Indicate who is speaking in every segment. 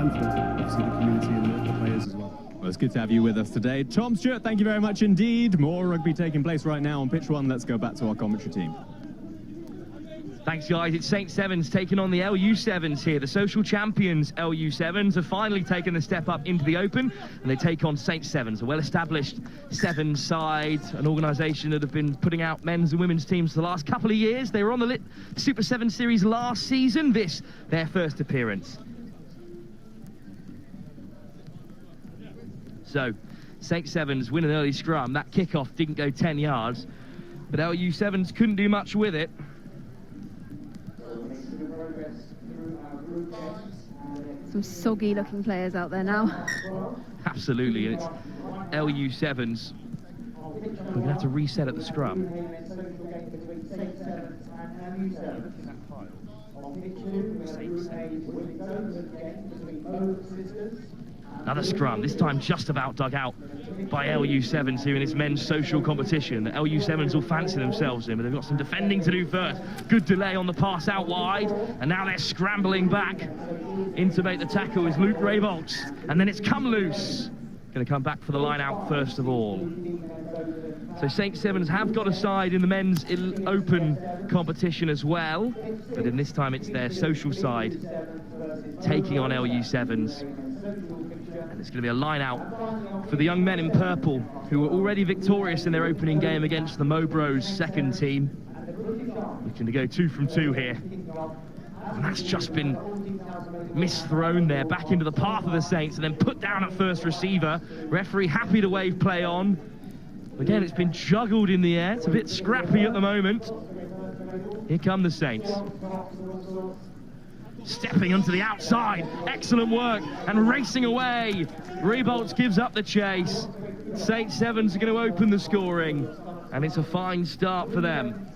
Speaker 1: and for obviously the community and the players as well.
Speaker 2: Well, it's good to have you with us today. Tom Stewart, thank you very much indeed. More rugby taking place right now on pitch 1. Let's go back to our commentary team.
Speaker 3: Thanks, guys. It's 7's taking on the LU7's here. The social champions LU7's have finally taken the step up into the Open, and they take on 7's, a well-established 7's side, an organisation that have been putting out men's and women's teams for the last couple of years. They were on the Lit Super 7 Series last season. This, their first appearance. So, 7's win an early scrum. That kickoff didn't go 10 yards, but LU7's couldn't do much with it.
Speaker 4: Some soggy looking players out there now.
Speaker 3: Absolutely, and it's LU7's. We're going to have to reset at the scrum. Another scrum, this time just about dug out by LU7's here in its men's social competition. LU7's will fancy themselves in, but they've got some defending to do first. Good delay on the pass out wide, and now they're scrambling back. In to make the tackle is Luke Raybolts, and then it's come loose. Going to come back for the line out first of all. So 7's have got a side in the men's open competition as well, but in this time it's their social side taking on LU7's. And it's going to be a line out for the young men in purple, who were already victorious in their opening game against the Mobros second team. Looking to go 2 from 2 here. And that's just been misthrown there, back into the path of the Saints, and then put down at first receiver. Referee happy to wave play on. Again, it's been juggled in the air. It's a bit scrappy at the moment. Here come the Saints. Stepping onto the outside, excellent work, and racing away. Raybolts gives up the chase. 7's are going to open the scoring, and it's a fine start for them.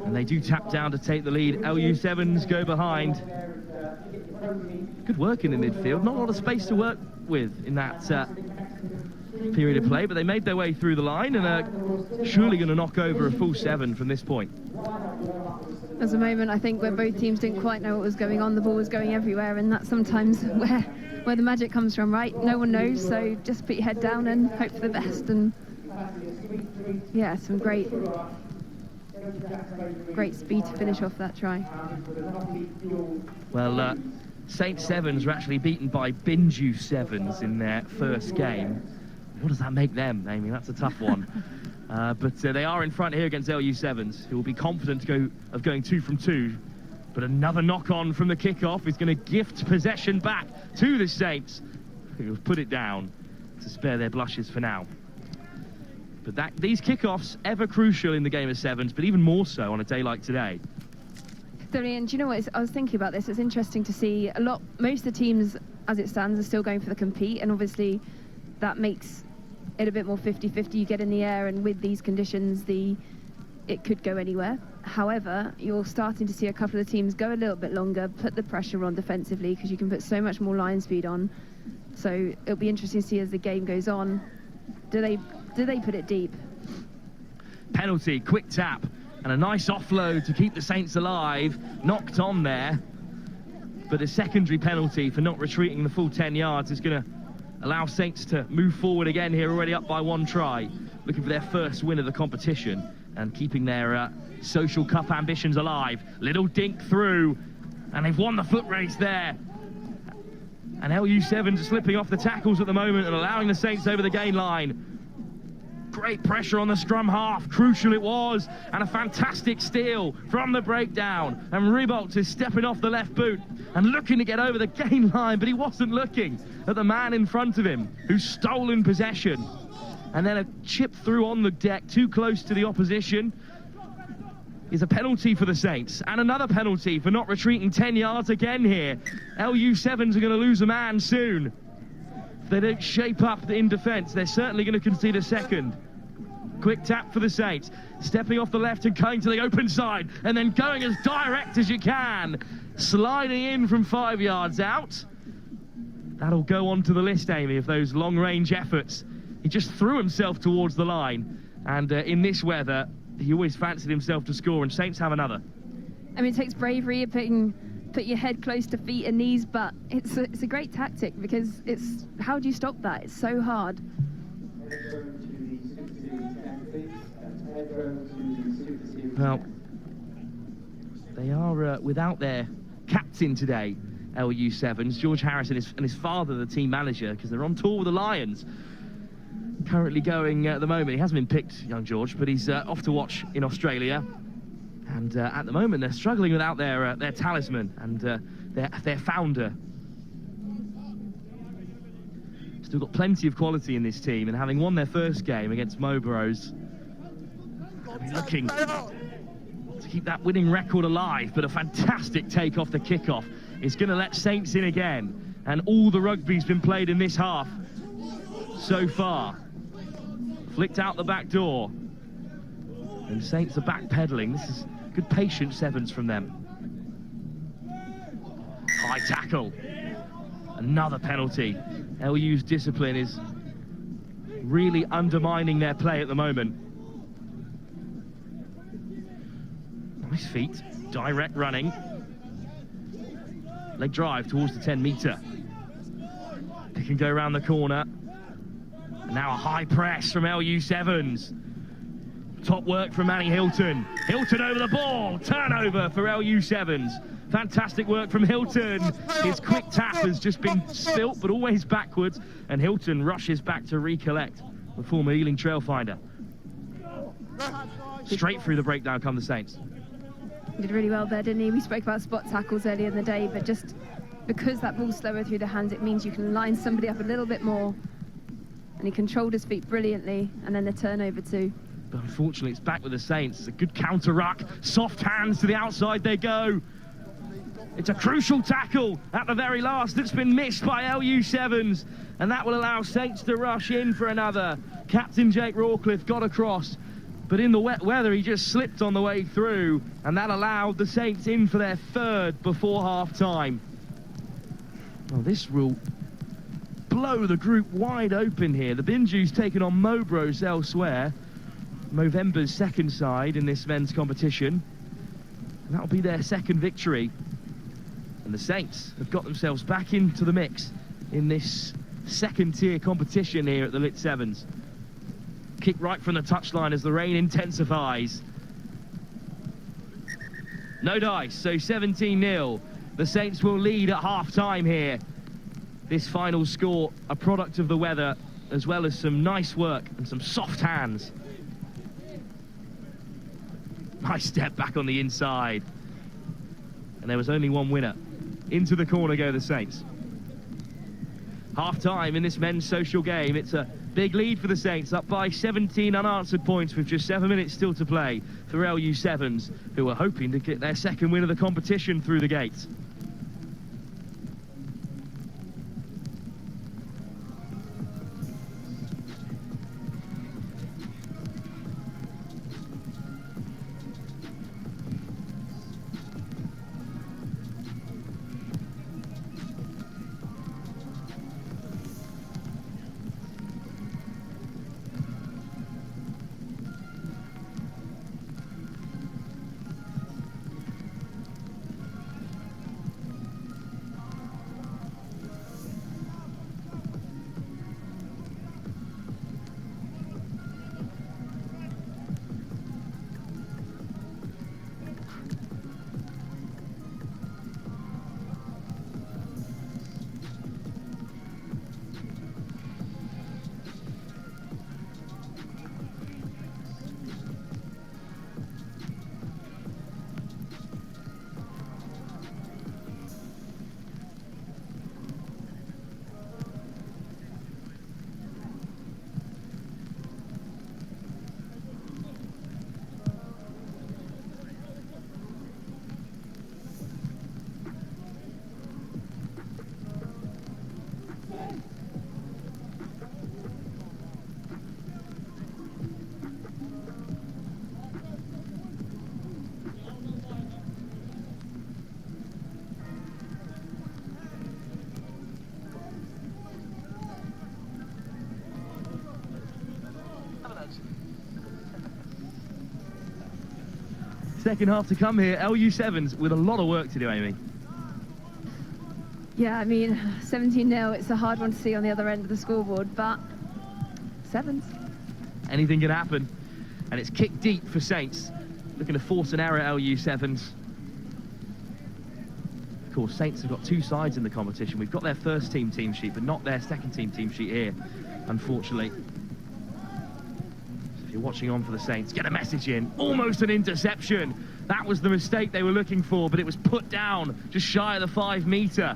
Speaker 3: And they do tap down to take the lead. LU7's go behind. Good work in the midfield. Not a lot of space to work with in that period of play, but they made their way through the line and are surely going to knock over a full 7 from this point.
Speaker 4: There's a moment, I think, where both teams didn't quite know what was going on. The ball was going everywhere, and that's sometimes where the magic comes from, right? No one knows, so just put your head down and hope for the best. And yeah, some great speed to finish off that try.
Speaker 3: Well, 7's were actually beaten by Binju 7's in their first game. What does that make them, Amy? That's a tough one. But they are in front here against LU7's, who will be confident of going 2 from 2. But another knock-on from the kickoff is going to gift possession back to the Saints, who have put it down to spare their blushes for now. But these kickoffs, ever crucial in the game of 7's, but even more so on a day like today.
Speaker 4: And do you know what? I was thinking about this. It's interesting to see most of the teams, as it stands, are still going for the compete, and obviously that makes it a bit more 50-50. You get in the air, and with these conditions, it could go anywhere. However, you're starting to see a couple of teams go a little bit longer, put the pressure on defensively, because you can put so much more line speed on. So it'll be interesting to see as the game goes on. Do they put it deep?
Speaker 3: Penalty, quick tap, and a nice offload to keep the Saints alive. Knocked on there, but a secondary penalty for not retreating the full 10 yards is going to allow Saints to move forward again here, already up by 1 try, looking for their first win of the competition and keeping their social cup ambitions alive. Little dink through, and they've won the foot race there. And LU7's are slipping off the tackles at the moment and allowing the Saints over the gain line. Great pressure on the scrum half, crucial it was, and a fantastic steal from the breakdown. And Raybolts is stepping off the left boot and looking to get over the gain line, but he wasn't looking at the man in front of him who's stolen possession. And then a chip through on the deck, too close to the opposition, is a penalty for the Saints, and another penalty for not retreating 10 yards again here. LU7's are going to lose a man soon. If they don't shape up in defence, they're certainly going to concede a second. Quick tap for the Saints, stepping off the left and going to the open side, and then going as direct as you can, sliding in from 5 yards out. That'll go onto the list, Amy, of those long-range efforts. He just threw himself towards the line, and in this weather, he always fancied himself to score, and Saints have another.
Speaker 4: I mean, it takes bravery, putting put your head close to feet and knees, but it's a great tactic because it's, how do you stop that? It's so hard.
Speaker 3: Well, they are without their captain today, LU7's, George Harrison and his father, the team manager, because they're on tour with the Lions. Currently going at the moment. He hasn't been picked, young George, but he's off to watch in Australia. And at the moment, they're struggling without their talisman and their founder. Still got plenty of quality in this team, and having won their first game against Mobros, looking to keep that winning record alive. But a fantastic take off the kickoff is going to let Saints in again, and all the rugby's been played in this half so far. Flicked out the back door, and Saints are backpedaling. This is good patient 7's from them. High tackle, another penalty. LU's discipline is really undermining their play at the moment. Nice feet, direct running. Leg drive towards the 10-metre. They can go around the corner. And now a high press from LU7's. Top work from Manny Hilton. Hilton over the ball. Turnover for LU7's. Fantastic work from Hilton. His quick tap has just been spilt, but always backwards. And Hilton rushes back to recollect the former Ealing Trailfinder. Straight through the breakdown come the Saints.
Speaker 4: Did really well there, didn't he? We spoke about spot tackles earlier in the day, but just because that ball's slower through the hands, it means you can line somebody up a little bit more. And he controlled his feet brilliantly, and then the turnover too.
Speaker 3: But unfortunately, it's back with the Saints. It's a good counter ruck. Soft hands to the outside they go. It's a crucial tackle at the very last that's been missed by LU7's, and that will allow Saints to rush in for another. Captain Jake Rawcliffe got across, but in the wet weather he just slipped on the way through, and that allowed the Saints in for their third before half-time. Well, this will blow the group wide open here. The Binju's taken on Mobros elsewhere, Movember's second side in this men's competition. And that'll be their second victory. And the Saints have got themselves back into the mix in this second-tier competition here at the Lit7's. Kick right from the touchline as the rain intensifies. No dice, so 17-0. The Saints will lead at half-time here. This final score, a product of the weather, as well as some nice work and some soft hands. Nice step back on the inside. And there was only one winner. Into the corner go the Saints. Half-time in this men's social game. It's a big lead for the Saints, up by 17 unanswered points with just 7 minutes still to play for LU7's, who are hoping to get their second win of the competition through the gates. Second half to come here. LU7's with a lot of work to do, Amy.
Speaker 4: Yeah, I mean, 17-0, it's a hard one to see on the other end of the scoreboard, but 7's.
Speaker 3: Anything can happen. And it's kicked deep for Saints. Looking to force an error at LU7's. Of course, Saints have got two sides in the competition. We've got their first team sheet, but not their second team sheet here, unfortunately. So if you're watching on for the Saints, get a message in. Almost an interception. That was the mistake they were looking for, but it was put down just shy of the 5 metre.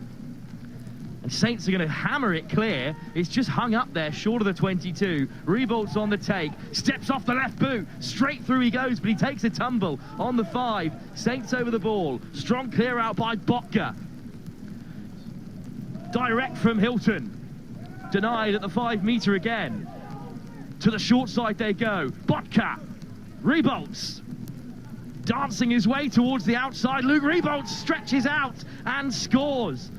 Speaker 3: And Saints are going to hammer it clear. It's just hung up there, short of the 22. Rebolt's on the take, steps off the left boot, straight through he goes, but he takes a tumble on the 5. Saints over the ball, strong clear out by Botka. Direct from Hilton, denied at the 5 metre again. To the short side they go, Botka, Rebolts. Dancing his way towards the outside, Luke Rebolts stretches out and scores.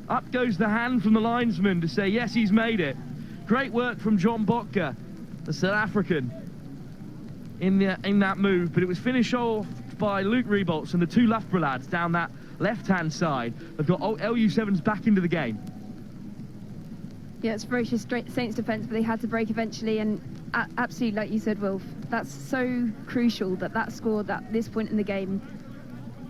Speaker 3: Up goes the hand from the linesman to say, yes, he's made it. Great work from John Botka, the South African, in that move. But it was finished off by Luke Rebolts and the two Loughborough lads down that left-hand side. They've got LU7's back into the game.
Speaker 4: Yeah, it's ferocious Saints defence, but they had to break eventually. And absolutely, like you said, Wilf, that's so crucial that scored at this point in the game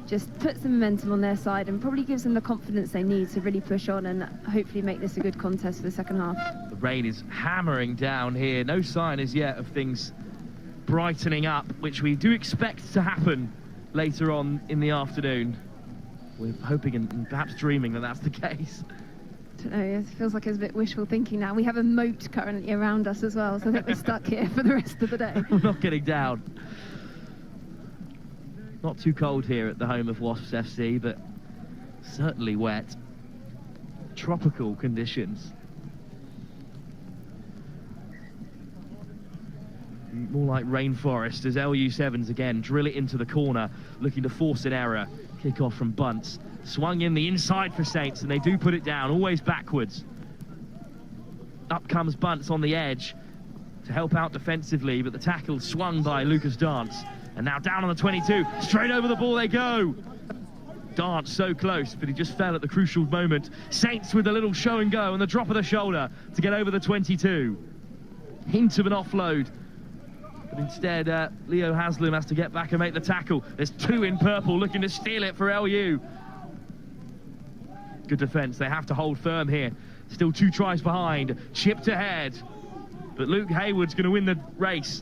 Speaker 4: just puts the momentum on their side and probably gives them the confidence they need to really push on and hopefully make this a good contest for the second half.
Speaker 3: The rain is hammering down here. No sign as yet of things brightening up, which we do expect to happen later on in the afternoon. We're hoping and perhaps dreaming that that's the case.
Speaker 4: I don't know, it feels like it's a bit wishful thinking now. We have a moat currently around us as well, so I think we're stuck here for the rest of the day.
Speaker 3: We're not getting down. Not too cold here at the home of Wasps FC, but certainly wet. Tropical conditions. More like rainforest as LU7's again drill it into the corner, looking to force an error. Kick off from Bunce. Swung in the inside for Saints, and they do put it down, always backwards. Up comes Bunce on the edge to help out defensively, but the tackle swung by Lucas Dance. And now down on the 22, straight over the ball they go. Dance so close, but he just fell at the crucial moment. Saints with a little show and go and the drop of the shoulder to get over the 22. Hint of an offload, but instead Leo Haslam has to get back and make the tackle. There's two in purple looking to steal it for LU. Good defence, they have to hold firm here. Still 2 tries behind, chipped ahead. But Luke Hayward's going to win the race.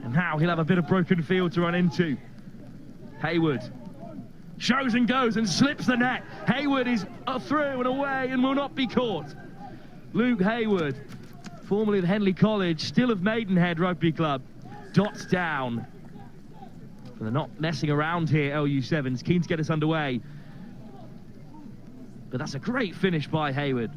Speaker 3: And now he'll have a bit of broken field to run into. Hayward shows and goes and slips the net. Hayward is through and away and will not be caught. Luke Hayward, formerly of Henley College, still of Maidenhead Rugby Club, dots down. And they're not messing around here, LU7's, keen to get us underway. But that's a great finish by Hayward.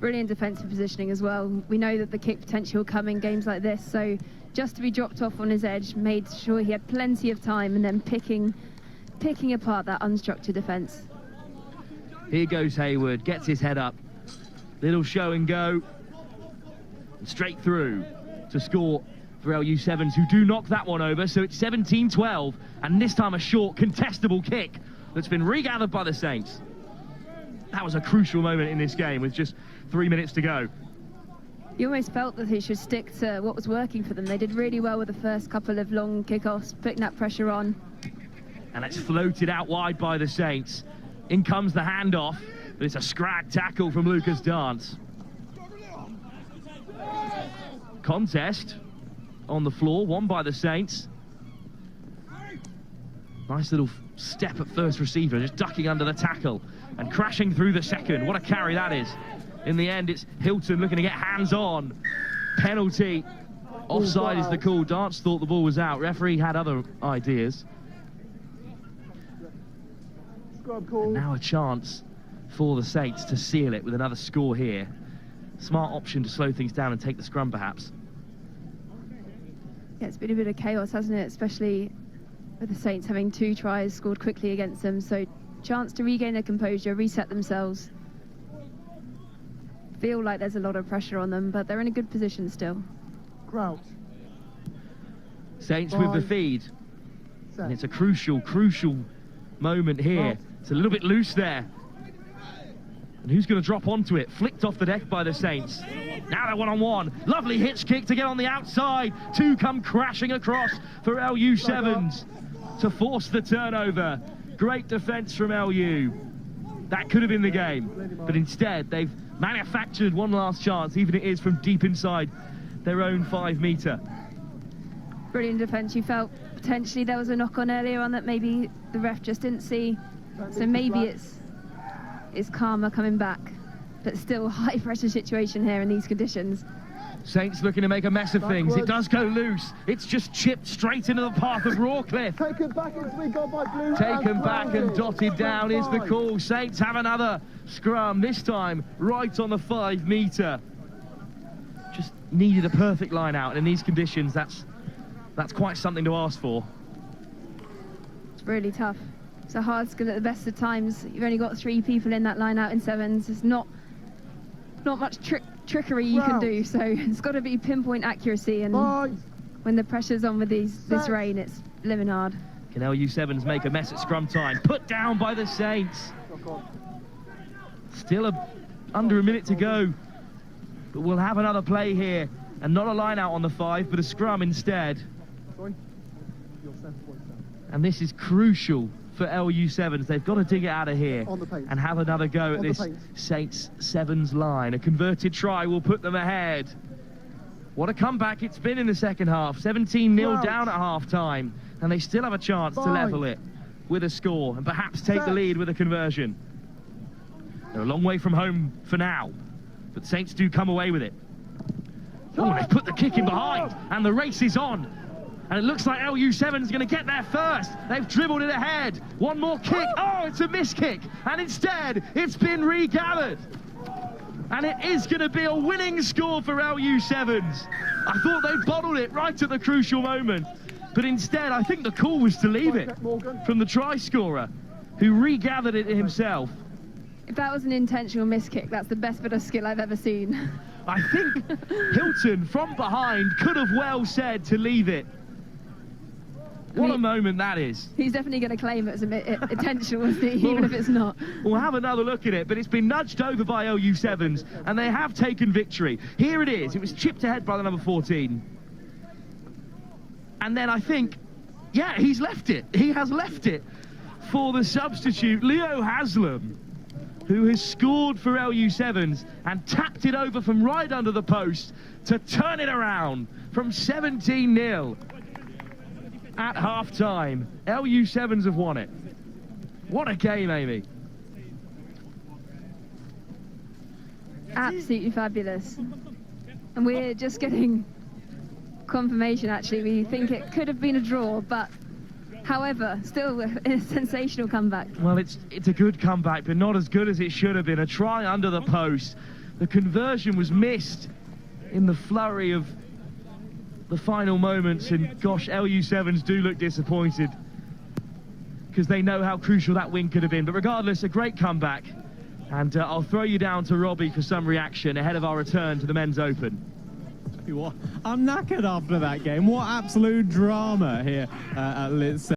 Speaker 4: Brilliant defensive positioning as well. We know that the kick potential will come in games like this, so just to be dropped off on his edge made sure he had plenty of time and then picking apart that unstructured defence.
Speaker 3: Here goes Hayward, gets his head up. Little show and go. And straight through to score for LU7's, who do knock that one over. So it's 17-12, and this time a short, contestable kick that's been regathered by the Saints. That was a crucial moment in this game with just 3 minutes to go.
Speaker 4: You almost felt that they should stick to what was working for them. They did really well with the first couple of long kickoffs, putting that pressure on.
Speaker 3: And it's floated out wide by the Saints. In comes the handoff, but it's a scrag tackle from Lucas Dance. Contest on the floor, won by the Saints. Nice little step at first receiver, just ducking under the tackle and crashing through the second. What a carry that is. In the end, it's Hilton looking to get hands-on. Penalty. Offside is the call. Dance thought the ball was out. Referee had other ideas. And now a chance for the Saints to seal it with another score here. Smart option to slow things down and take the scrum, perhaps.
Speaker 4: Yeah, it's been a bit of chaos, hasn't it? Especially with the Saints having 2 tries scored quickly against them. So chance to regain their composure, reset themselves. Feel like there's a lot of pressure on them, but they're in a good position still.
Speaker 5: Crouch.
Speaker 3: Saints with the feed.
Speaker 5: Set.
Speaker 3: And it's a crucial moment here. It's a little bit loose there. And who's going to drop onto it? Flicked off the deck by the Saints. Now they're one-on-one. Lovely hitch kick to get on the outside. Two come crashing across for LU7's to force the turnover. Great defense from LU. That could have been the game. But instead, they've manufactured one last chance, even if it is from deep inside their own 5 metre.
Speaker 4: Brilliant defence. You felt potentially there was a knock on earlier on that maybe the ref just didn't see. So maybe it's karma coming back. But still high pressure situation here in these conditions.
Speaker 3: Saints looking to make a mess of things. It does go loose. It's just chipped straight into the path of Rawcliffe.
Speaker 5: Taken back into the goal by Blue.
Speaker 3: Taken back and dotted down is the call. Saints have another scrum, this time right on the 5 metre. Just needed a perfect line out, and in these conditions, that's quite something to ask for.
Speaker 4: It's really tough. It's a hard skill at the best of times. You've only got 3 people in that line out in 7's. There's not much trickery you can do, so it's got to be pinpoint accuracy, and when the pressure's on with this rain, it's living hard.
Speaker 3: Can LU7's make a mess at scrum time? Put down by the Saints. Still under a minute to go, but we'll have another play here, and not a line out on the 5, but a scrum instead. And this is crucial for LU7's. They've got to dig it out of here and have another go at this Saints 7's line. A converted try will put them ahead. What a comeback it's been in the second half. 17-0 down at half-time, and they still have a chance to level it with a score and perhaps take the lead with a conversion. They're a long way from home for now, but Saints do come away with it. Oh, they've put the kick in behind, and the race is on. And it looks like LU7's going to get there first. They've dribbled it ahead. One more kick. Oh, it's a miss kick. And instead, it's been regathered. And it is going to be a winning score for LU7's. I thought they bottled it right at the crucial moment. But instead, I think the call was to leave it from the try scorer, who regathered it himself.
Speaker 4: If that was an intentional miss kick, that's the best bit of skill I've ever seen.
Speaker 3: I think Hilton, from behind, could have well said to leave it. What a moment that is.
Speaker 4: He's definitely going to claim it as intentional, even if it's not.
Speaker 3: We'll have another look at it, but it's been nudged over by LU7's, and they have taken victory. Here it is. It was chipped ahead by the number 14. And then I think, yeah, he's left it. He has left it for the substitute, Leo Haslam, who has scored for LU7's and tapped it over from right under the post to turn it around from 17-0. At half-time, LU7's have won it. What a game, Amy.
Speaker 4: Absolutely fabulous. And we're just getting confirmation, actually. We think it could have been a draw, but however, still a sensational comeback.
Speaker 3: Well, it's a good comeback, but not as good as it should have been. A try under the post. The conversion was missed in the flurry of the final moments, and gosh, LU7's do look disappointed because they know how crucial that win could have been. But regardless, a great comeback, and I'll throw you down to Robbie for some reaction ahead of our return to the Men's Open.
Speaker 2: I'm knackered after that game. What absolute drama here at Lit7's.